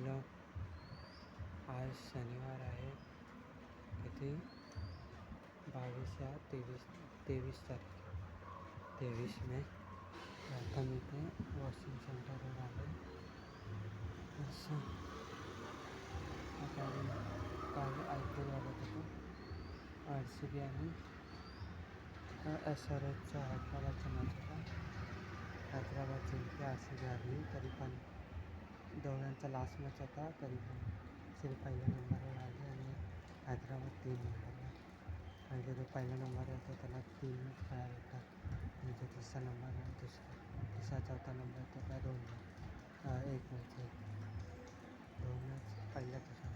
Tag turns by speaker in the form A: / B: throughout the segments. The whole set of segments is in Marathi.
A: हॅलो, आज शनिवार आहे. किती 22 या 23 तारीख 23 मे. आता मी ते वॉशिंग सेंटरवर आले. असं आता काल IPL बघत होतो. RCB आणि SRHचा हैदराबादचा मॅच होता. हैदराबाद जिंकली, RCB हरली. तरी पण दोघांचा लास्ट मॅच होता. तरी पण सिर्फ पहिल्या नंबरवर आले आणि हैदराबाद 3 नंबरवर. पहिले जो पहिल्या नंबरवर होता त्याला 3च खेळा भेटतात आणि जो तिसरा नंबर तिसरा चौथा नंबर त्याला 2 एक मॅच 2 मॅच पहिल्या तिसरा.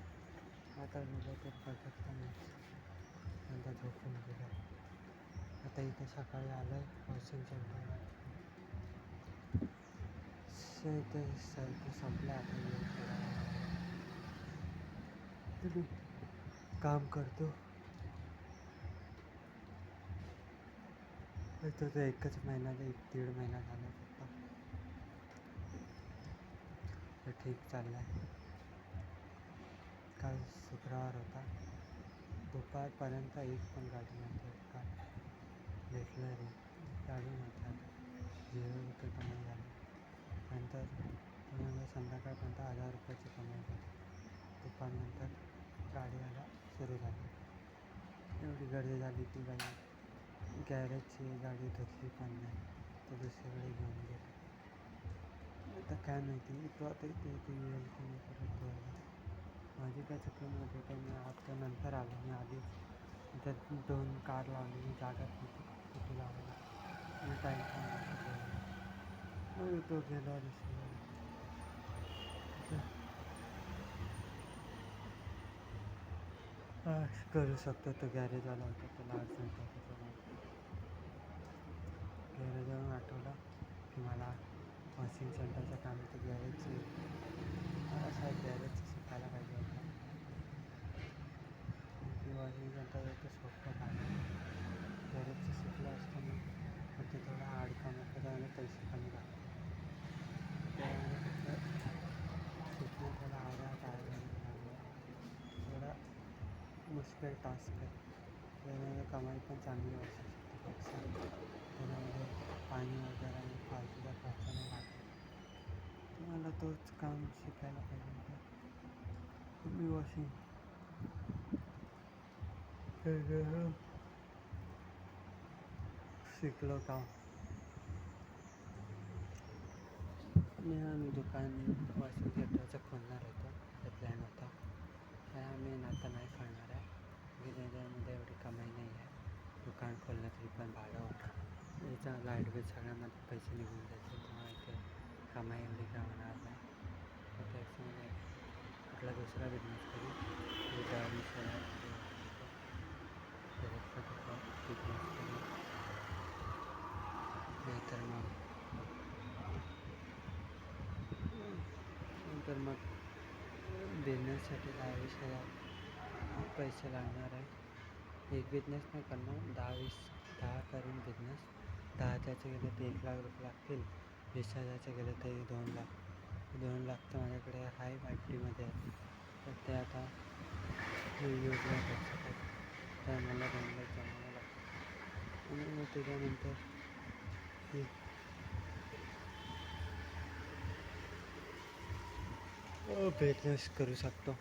A: आता गेलं तर बघितला मॅच, नंतर झोपून गेलं. आता इथे सकाळी आलं आहे वॉशिंग सेंटरवर. ते सर्दी संपलं. आता काम करतो. तो एकच महिना 1-1.5 महिना झाला फक्त. तर ठीक चाललं आहे. काल शुक्रवार होता. दुपारपर्यंत एक पण गाडी नव्हती. काल भेटलं रे गाडी नव्हती. 0 रुपये कमाई झाली. नंतर त्यामुळे संध्याकाळपर्यंत 1000 रुपयाची कमाई झाली. दुपारनंतर गाडी यायला सुरू झाली. एवढी गर्दी झाली की गॅरेजची गाडी धुतली पण नाही, तर दुसरीकडे घेऊन गेली. आता काय माहिती तो आता इथे येईल की मी परत धुवायला. माझी काय चुकी नव्हती, तर मी आता नंतर आलो. मी आधी त्यात 2 कार लावली. मी जागाच नव्हती कुठे लावायला. मी टाईम पण नव्हतं. तो गेला दुसरीकडे. करू शकतो. तो गॅरेजवाला होता, त्याला अर्जंट होतं. गॅरेजवरून आठवलं की मला वॉशिंग सेंटरचं काम ते गॅरेजची शिकायला पाहिजे होतं. की वॉशिंग सेंटर तर सोपं काम आहे. गॅरेजचं शिकलं असतं मी, पण ते थोडं हार्ड काम होतं, त्यामुळे पैसे कमी लागतात. त्यामुळे शिकणं थोडा थोडा मुश्किल टास्क आहे. त्यामुळे कमाई पण चांगली असू शकते पेक्षा. त्याच्यामध्ये पाणी वगैरे आणि फालतूचा खर्च नाही लागत. तर मला तोच काम शिकायला पाहिजे होतं. मी वॉशिंग शिकलो काम. आम्ही दुकान वॉशिंग सेंटरचं खोलणार होतो. ते प्लॅन होता. आम्ही आता नाही खोलणार आहे, की त्याच्यामध्ये एवढी कमाई नाही आहे. दुकान खोललं तरी पण भाडं याचा लाईट बिल सगळ्यामध्ये पैसे निघून जायचे. तेव्हा इथे कमाई एवढी काय होणार नाही. तर त्याच्यामध्ये कुठला दुसरा बिझनेस करू. बिझनेस करू. नाहीतर मग बिझनेससाठी 10-20 पैसे लागणार आहे. एक बिझनेस नाही करणार, 10 करून बिझनेस. 10,000चे गेले तर 1,00,000 रुपये लागतील. 20,000चे गेले तरी 2 लाख तर माझ्याकडे आहे FDमध्ये. तर ते आता यूज नाही करू शकत. तर मला 2 लाख जमावं लागतं. आणि मग त्याच्यानंतर बिझनेस करू शकतो.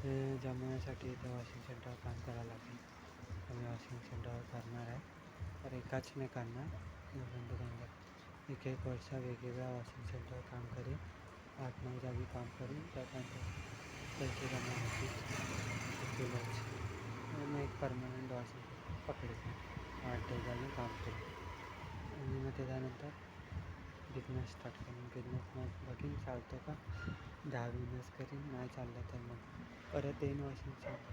A: ते जमवण्यासाठी इथे वॉशिंग सेंटरवर काम करावं लागेल. मी वॉशिंग सेंटरवर करणार आहे. तर एकाच नाही करणार, 2 एक वर्ष वेगवेगळ्या वॉशिंग सेंटरवर काम करेन. 8-9 जागी काम करून त्यानंतर पैसे जमा होतील. मग एक परमनंट वॉशिंग सेंटर पकडेल. 8 जागी काम करेन आणि मग त्याच्यानंतर बिझनेस स्टार्ट करेन. बिझनेस मग बघीन चालतो का, 10 बिझनेस करीन. नाही चाललं तर मग परत येईन वॉशिंग सेंटर.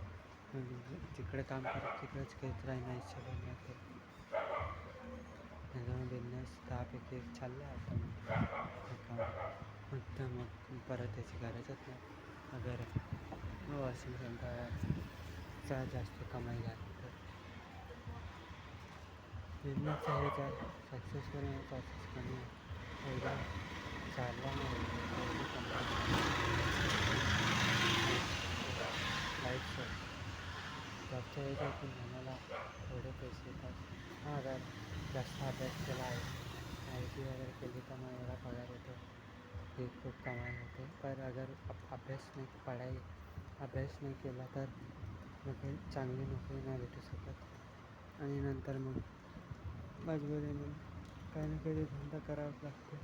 A: जिकडे काम करत तिकडेच घेत राहीन. नाही चालत नाही तर त्याच्यामुळे बिझनेस 10पैकी 1 चालला आहे आता. काम मग परत याची गरजच नाही. अगर वॉशिंग सेंटरचा जास्त कमाई झाली तर बिझनेस सक्सेसफुल प्रोसेस कमी एकदा चालला नाही वाईट सवय. जॉबच्या याच्यातून आम्हाला थोडे पैसे येतात. हां, अगर जास्त अभ्यास केला आहे, आय टी वगैरे केली तर मग एवढा पगार येतो की खूप कमाई होते. पर अगर अभ्यास नाही केला तर नोकरी चांगली नोकरी नाही भेटू शकत आणि नंतर मग मजबुरीने काही ना काही धंदा करावाच लागते.